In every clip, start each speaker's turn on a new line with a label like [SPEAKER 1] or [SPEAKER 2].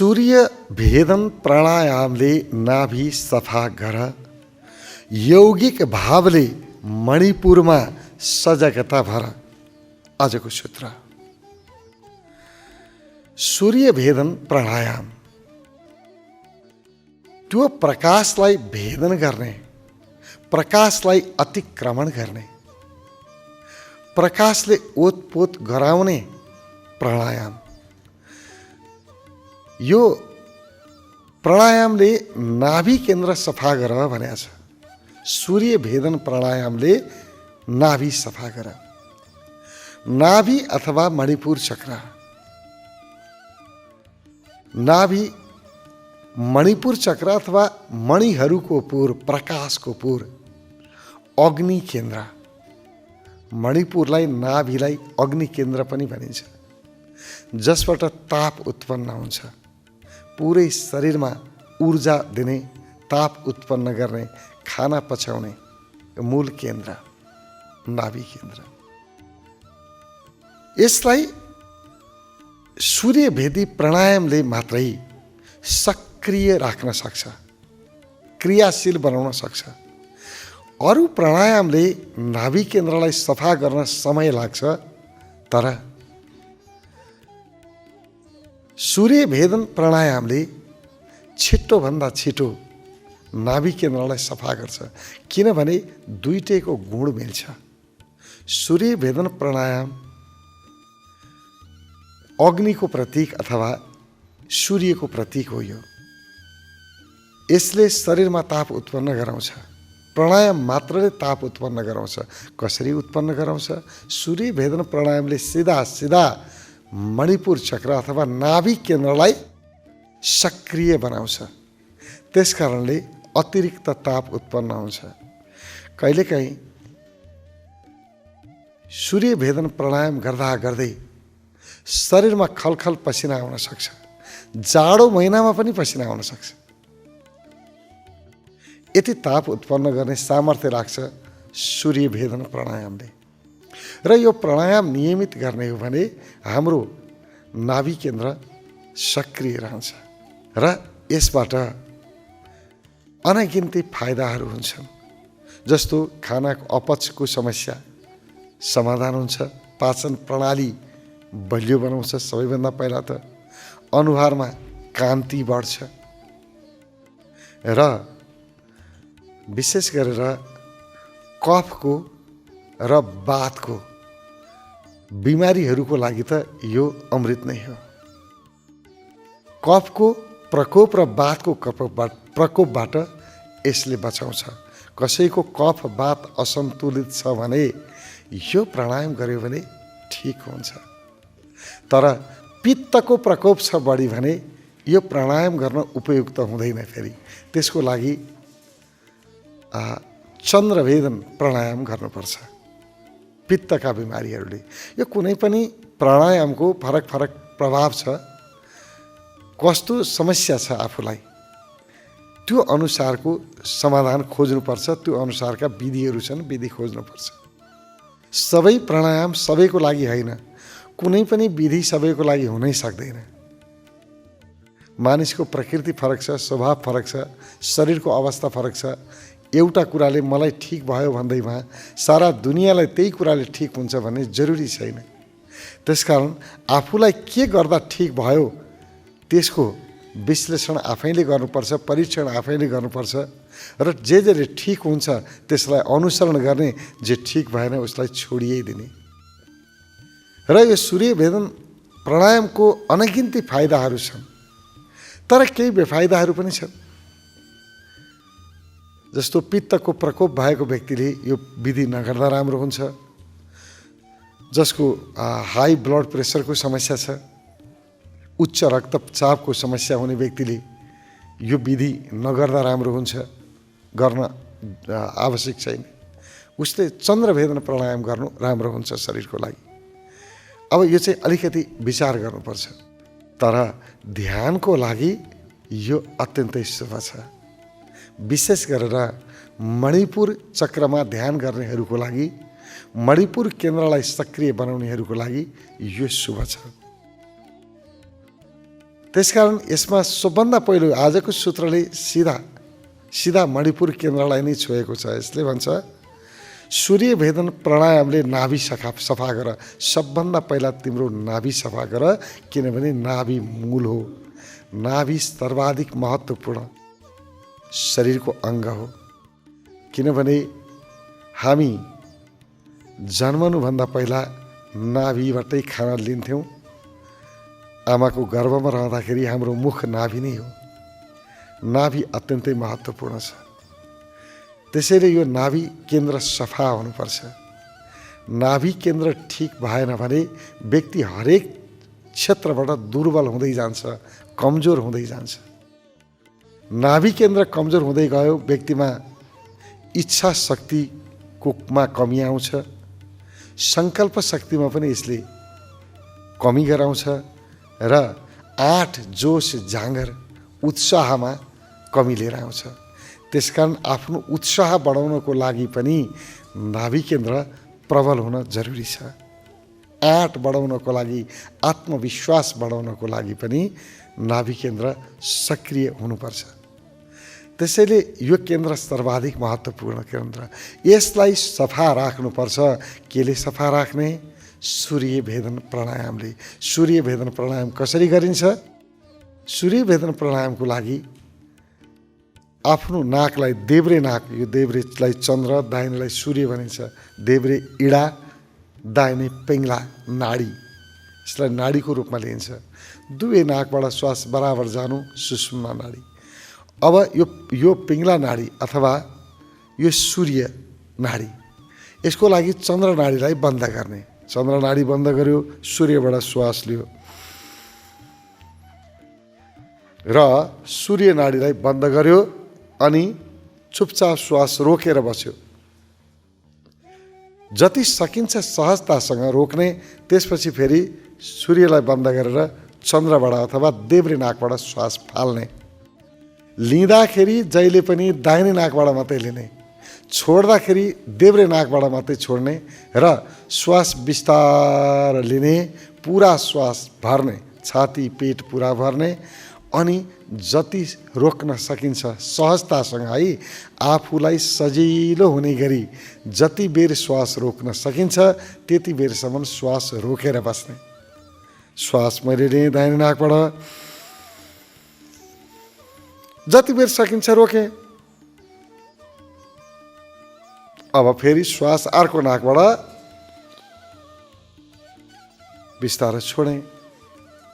[SPEAKER 1] सूर्य भेदन प्राणायामले नाभि सफा गर, यौगिक भावले मणिपुरमा सजगता भर। आजको सूत्र सूर्य भेदन प्राणायाम। त्यो प्रकाशलाई भेदन गर्ने, प्रकाशलाई अतिक्रमण गर्ने, प्रकाशले ओतपोत गराउने प्राणायाम। यो प्राणायामले नाभि केन्द्र सफा गर भनेको छ। सूर्य भेदन प्राणायामले नाभि सफा गर। नाभि अथवा मणिपुर चक्र, नाभि मणिपुर चक्र अथवा मणिहरूको पुर, प्रकाशको पुर, अग्नि केन्द्र। मणिपुरलाई, नाभिलाई अग्नि केन्द्र पनि भनिन्छ, जसबाट ताप उत्पन्न हुन्छ, पुरै शरीरमा ऊर्जा दिने, ताप उत्पन्न गर्ने, खाना पचाउने मूल केन्द्र नाभि केन्द्र। यसलाई सूर्यभेदी प्राणायामले मात्रै सक्रिय राख्न सक्छ, क्रियाशील बनाउन सक्छ। अरू प्राणायामले नाभि केन्द्रलाई सफा गर्न समय लाग्छ, तर सूर्य भेदन प्राणायामले छिटोभन्दा छिटो नाभि केन्द्रलाई सफा गर्छ, किनभने दुईटैको गुण मिल्छ। सूर्य भेदन प्राणायाम अग्निको प्रतीक अथवा सूर्यको प्रतीक हो। यसले शरीरमा ताप उत्पन्न गराउँछ। प्राणायाम मात्रले ताप उत्पन्न गराउँछ। कसरी उत्पन्न गराउँछ? सूर्य भेदन प्राणायामले सीधा सीधा मणिपुर चक्र अथवा नाभि केन्द्रलाई सक्रिय बनाउँछ। त्यसकारणले अतिरिक्त ताप उत्पन्न हुन्छ। कहिलेकाहीँ सूर्य भेदन प्राणायाम गर्दा गर्दै शरीरमा खलखल पसिना आउन सक्छ। जाडो महिनामा पनि पसिना आउन सक्छ। यति ताप उत्पन्न गर्ने सामर्थ्य राख्छ सूर्य भेदन प्राणायामले। र यो प्राणायाम नियमित गर्ने हो भने हाम्रो नाभि केन्द्र सक्रिय रहन्छ र यसबाट अनगिन्ती फाइदाहरू हुन्छन्। जस्तो खानाको अपचको समस्या समाधान हुन्छ, पाचन प्रणाली बलियो बनाउँछ। सबैभन्दा पहिला त अनुहारमा कान्ति बढ्छ र विशेष गरेर कफको र वातको बिमारीहरूको लागि त यो अमृत नै हो। कफको प्रकोप र वातको प्रकोपबाट यसले बचाउँछ। कसैको कफ वात असन्तुलित छ भने यो प्राणायाम गर्यो भने ठिक हुन्छ। तर पित्तको प्रकोप छ बढी भने यो प्राणायाम गर्न उपयुक्त हुँदैन। फेरि त्यसको लागि चन्द्रभेदन प्राणायाम गर्नुपर्छ। पित्तका बिमारीहरूले यो कुनै पनि प्राणायामको फरक फरक प्रभाव छ। कस्तो समस्या छ आफूलाई त्यो अनुसारको समाधान खोज्नुपर्छ। त्यो अनुसारका विधिहरू छन्, विधि खोज्नुपर्छ। सबै प्राणायाम सबैको लागि होइन, कुनै पनि विधि सबैको लागि हुनै सक्दैन। मानिसको प्रकृति फरक छ, स्वभाव फरक छ, शरीरको अवस्था फरक छ। एउटा कुराले मलाई ठिक भयो भन्दैमा सारा दुनियाँलाई त्यही कुराले ठिक हुन्छ भन्ने जरुरी छैन। त्यसकारण आफूलाई के गर्दा ठिक भयो त्यसको विश्लेषण आफैले गर्नुपर्छ, परीक्षण आफैले गर्नुपर्छ र जे ठिक हुन्छ त्यसलाई अनुसरण गर्ने, जे ठिक भएन उसलाई छोडिदिने। र यो सूर्य भेदन प्राणायामको अनगिन्ती फाइदाहरू छन्, तर केही बेफाइदाहरू पनि छन्। जस्तो पित्तको प्रकोप भएको व्यक्तिले यो विधि नगर्दा राम्रो हुन्छ। जसको हाई ब्लड प्रेसरको समस्या छ, उच्च रक्तचापको समस्या हुने व्यक्तिले यो विधि नगर्दा राम्रो हुन्छ, गर्न आवश्यक छैन। उसले चन्द्रभेदन प्राणायाम गर्नु राम्रो हुन्छ शरीरको लागि। अब यो चाहिँ अलिकति विचार गर्नुपर्छ। तर ध्यानको लागि यो अत्यन्तै शुभ छ। विशेष गरेर मणिपुर चक्रमा ध्यान गर्नेहरूको लागि, मणिपुर केन्द्रलाई सक्रिय बनाउनेहरूको लागि यो शुभ छ। त्यसकारण यसमा सबभन्दा पहिलो आजको सूत्रले सिधा मणिपुर केन्द्रलाई नै छोएको छ। यसले भन्छ सूर्य भेदन प्राणायामले नाभि सफा गर। सबभन्दा पहिला तिम्रो नाभि सफा गर, किनभने नाभि मूल हो। नाभि सर्वाधिक महत्त्वपूर्ण शरीरको अङ्ग हो। किनभने हामी जन्मनुभन्दा पहिला नाभिबाटै खाना लिन्थ्यौँ। आमाको गर्भमा रहँदाखेरि हाम्रो मुख नाभि नै हो। नाभि अत्यन्तै महत्त्वपूर्ण छ। त्यसैले यो नाभि केन्द्र सफा हुनुपर्छ। नाभि केन्द्र ठिक भएन भने व्यक्ति हरेक क्षेत्रबाट दुर्बल हुँदै जान्छ, कमजोर हुँदै जान्छ। नाभि केन्द्र कमजोर हुँदै गयो व्यक्तिमा इच्छा शक्तिमा कमी आउँछ, सङ्कल्प शक्तिमा पनि यसले कमी गराउँछ र आँट जोस जाँगर उत्साहमा कमी लिएर आउँछ। त्यसकारण आफ्नो उत्साह बढाउनको लागि पनि नाभि केन्द्र प्रबल हुन जरुरी छ। आँट बढाउनको लागि, आत्मविश्वास बढाउनको लागि पनि नाभि केन्द्र सक्रिय हुनुपर्छ। त्यसैले यो केन्द्र सर्वाधिक महत्त्वपूर्ण केन्द्र। यसलाई सफा राख्नुपर्छ। केले सफा राख्ने? सूर्य भेदन प्राणायामले। सूर्य भेदन प्राणायाम कसरी गरिन्छ? सूर्य भेदन प्राणायामको लागि आफ्नो नाकलाई, देब्रे नाक, यो देब्रेलाई चन्द्र, दाहिनेलाई सूर्य भनिन्छ। देब्रे इडा, दाहिने पिङ्गला नाडी, यसलाई नाडीको रूपमा लिइन्छ। दुवै नाकबाट श्वास बराबर जानु, सुषुम्ना नाडी। अब यो पिङ्गला नाडी अथवा यो सूर्य नाडी, यसको लागि चन्द्र नाडीलाई बन्द गर्ने। चन्द्र नाडी बन्द गर्यो, सूर्यबाट श्वास लियो र सूर्य नाडीलाई बन्द गर्यो अनि चुपचाप श्वास रोकेर बस्यो। जति सकिन्छ सहजतासँग रोक्ने। त्यसपछि फेरि सूर्यलाई बन्द गरेर चन्द्रबाट अथवा देब्रे नाकबाट श्वास फाल्ने। लिँदाखेरि जहिले पनि दाहिने नाकबाट मात्रै लिने, छोड्दाखेरि देब्रे नाकबाट मात्रै छोड्ने र श्वास बिस्तार लिने, पुरा श्वास भर्ने, छाती पेट पुरा भर्ने अनि जति रोक्न सकिन्छ सहजतासँग है, आफूलाई सजिलो हुने गरी जति बेर श्वास रोक्न सकिन्छ त्यति बेरसम्म श्वास रोकेर बस्ने। श्वास मैले लिएँ दाहिने नाकबाट, जति बेर सकिन्छ रोकेँ। अब फेरि श्वास अर्को नाकबाट बिस्तारै छोडेँ।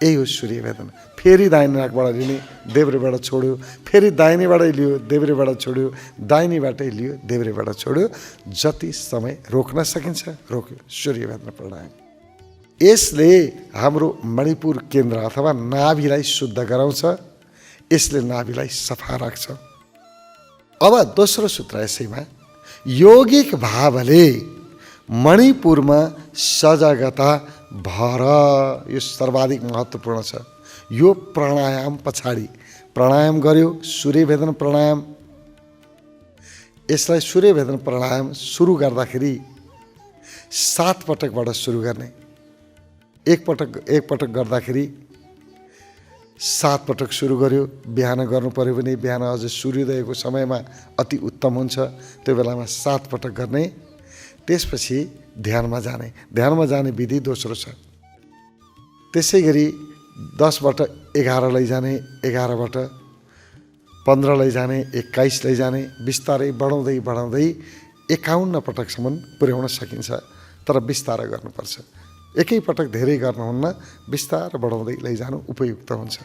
[SPEAKER 1] यही हो सूर्य भेदन। फेरि दाहिने नाकबाट लिने, देब्रेबाट छोड्यो, फेरि दाहिनेबाटै लियो, देब्रेबाट छोड्यो, दाहिनेबाटै लियो, देब्रेबाट छोड्यो। जति समय रोक्न सकिन्छ रोक्यो। सूर्य भेदन प्राणायाम। यसले हाम्रो मणिपुर केन्द्र अथवा नाभिलाई शुद्ध गराउँछ। यसले नाभिलाई सफा राख्छ। अब दोस्रो सूत्र यसैमा, योगिक भावले मणिपुरमा सजगता भर। यो सर्वाधिक महत्त्वपूर्ण छ। यो प्राणायाम पछाडि प्राणायाम गर्यो, सूर्य भेदन प्राणायाम। यसलाई सूर्य भेदन प्राणायाम सुरु गर्दाखेरि 7 पटकबाट सुरु गर्ने। एक पटक गर्दाखेरि 7 पटक सुरु गर्यो। बिहान गर्नु पर्यो भने बिहान अझ सूर्योदयको समयमा अति उत्तम हुन्छ। त्यो बेलामा 7 पटक गर्ने। त्यसपछि ध्यानमा जाने। ध्यानमा जाने विधि दोस्रो छ। त्यसै गरी 10बाट 11 लैजाने, 11बाट 15 लैजाने, 21 लैजाने, बिस्तारै बढाउँदै 51 पटकसम्म पुर्याउन सकिन्छ। तर बिस्तारै गर्नुपर्छ। एकै पटक धेरै गर्नुहुन्न, बिस्तारै बढाउँदै लैजानु उपयुक्त हुन्छ।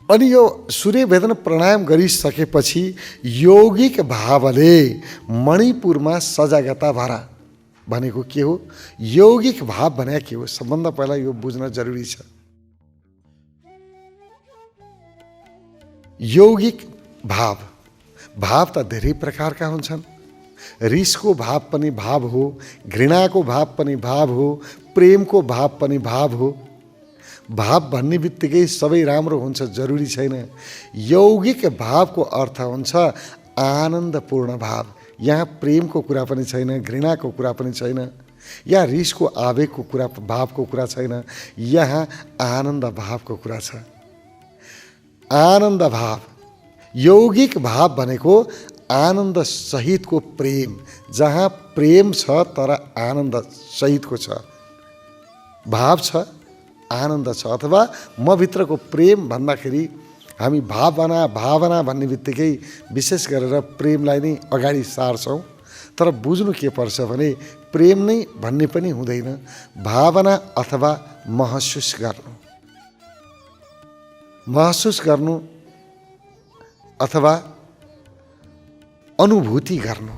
[SPEAKER 1] अनि यो सूर्य भेदन प्राणायाम गरिसकेपछि यौगिक भावले मणिपुरमा सजगता भरा भनेको के हो? यौगिक भाव भने के हो? सबभन्दा पहिला यो बुझ्न जरुरी छ। यौगिक भाव त धेरै प्रकारका हुन्छन्। रिसको भाव पनि भाव हो, घृणाको भाव पनि भाव हो, प्रेमको भाव पनि भाव हो। भाव भन्ने बित्तिकै सबै राम्रो हुन्छ जरुरी छैन। यौगिक भावको अर्थ हुन्छ आनन्दपूर्ण भाव। यहाँ प्रेमको कुरा पनि छैन, घृणाको कुरा पनि छैन, या रिसको आवेगको कुरा भावको कुरा छैन। यहाँ आनन्द भावको कुरा छ। आनन्द भाव, यौगिक भाव भनेको आनन्द सहितको प्रेम, जहाँ प्रेम छ तर आनन्द सहितको छ, भाव छ, आनन्द छ। अथवा म भित्रको प्रेम भन्दाखेरि हामी भावना भन्ने बित्तिकै विशेष गरेर प्रेमलाई नै अगाडि सार्छौँ। तर बुझ्नु के पर्छ भने प्रेम नै भन्ने पनि हुँदैन, भावना अथवा महसुस गर्नु अथवा अनुभूति गर्नु।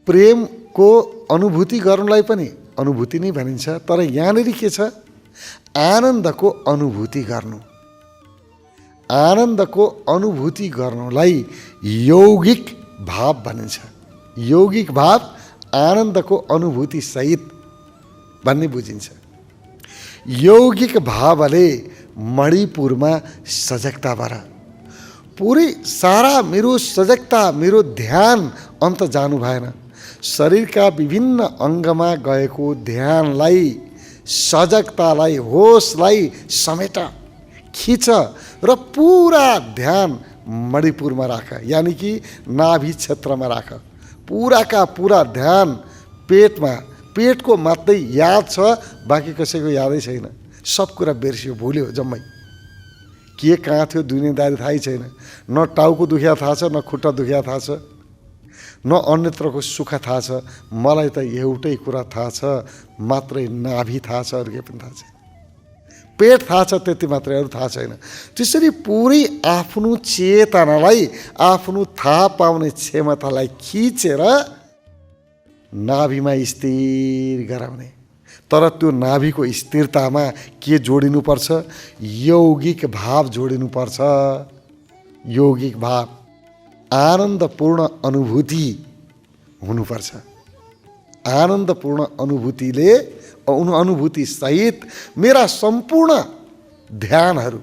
[SPEAKER 1] प्रेमको अनुभूति गर्नुलाई पनि अनुभूति नै भनिन्छ, तर यहाँनिर के छ? आनन्दको अनुभूति गर्नु। आनन्दको अनुभूति गर्नुलाई यौगिक भाव भनिन्छ। यौगिक भाव आनन्दको अनुभूति सहित भन्ने बुझिन्छ। यौगिक भावले मणिपुरमा सजगताबाट पुरै सारा मेरो सजगता, मेरो ध्यान अन्त जानु भएन। शरीरका विभिन्न अङ्गमा गएको ध्यानलाई, सजगतालाई, होसलाई समेट, खिच र पुरा ध्यान मणिपुरमा राख, यानि कि नाभि क्षेत्रमा राख। पुराका पुरा ध्यान पेटमा, पेटको मात्रै याद छ, बाँकी कसैको यादै छैन। सब कुरा बिर्सियो, भुल्यो जम्मै। के कहाँ थियो दुनियाँदारी थाहै छैन। न टाउको दुख्या थाहा छ, न खुट्टा दुख्या थाहा छ, न अन्यत्रको सुख थाहा छ। मलाई त एउटै कुरा थाहा छ, मात्रै नाभि थाहा छ, अरू केही पनि थाहा छैन। पेट थाहा छ, त्यति मात्रै, अरू थाहा छैन। त्यसरी पुरै आफ्नो चेतनालाई, आफ्नो थाहा पाउने क्षमतालाई खिचेर नाभिमा स्थिर गराउने। तर त्यो नाभिको स्थिरतामा के जोडिनुपर्छ? यौगिक भाव जोडिनुपर्छ। यौगिक भाव, आनन्दपूर्ण अनुभूति हुनुपर्छ। आनन्दपूर्ण अनुभूतिले, अनुभूति सहित मेरा सम्पूर्ण ध्यानहरू,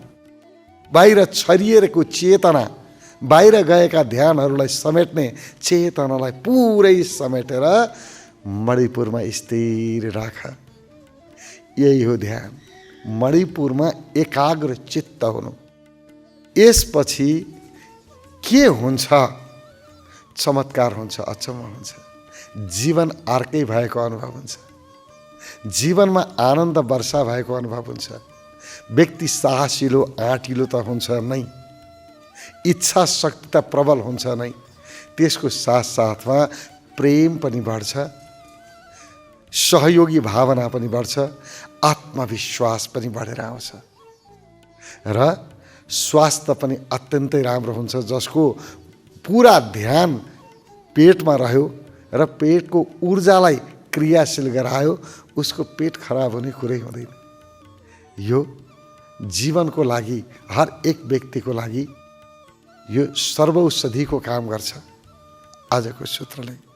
[SPEAKER 1] बाहिर छरिएको चेतना, बाहिर गएका ध्यानहरूलाई समेट्ने चेतनालाई पुरै समेटेर मणिपुरमा स्थिर राख। यही हो ध्यान, मणिपुरमा एकाग्र चित्त हुनु। यसपछि के हुन्छ? चमत्कार हुन्छ, अचम्म हुन्छ। जीवन अर्कै भएको अनुभव हुन्छ। जीवनमा आनन्द वर्षा भएको अनुभव हुन्छ। व्यक्ति साहसिलो, आँटिलो त हुन्छ नै, इच्छा शक्ति त प्रबल हुन्छ नै, त्यसको साथसाथमा प्रेम पनि बढ्छ, सहयोगी भावना पनि बढ्छ, आत्मविश्वास पनि बढेर आउँछ र स्वास्थ्य पनि अत्यन्तै राम्रो हुन्छ। जसको पुरा ध्यान पेटमा रह्यो र पेटको ऊर्जालाई क्रियाशील गरायो, उसको पेट खराब हुने कुरै हुँदैन। यो जीवनको लागि, हर एक व्यक्तिको लागि यो सर्वौषधिको काम गर्छ। आजको सूत्रले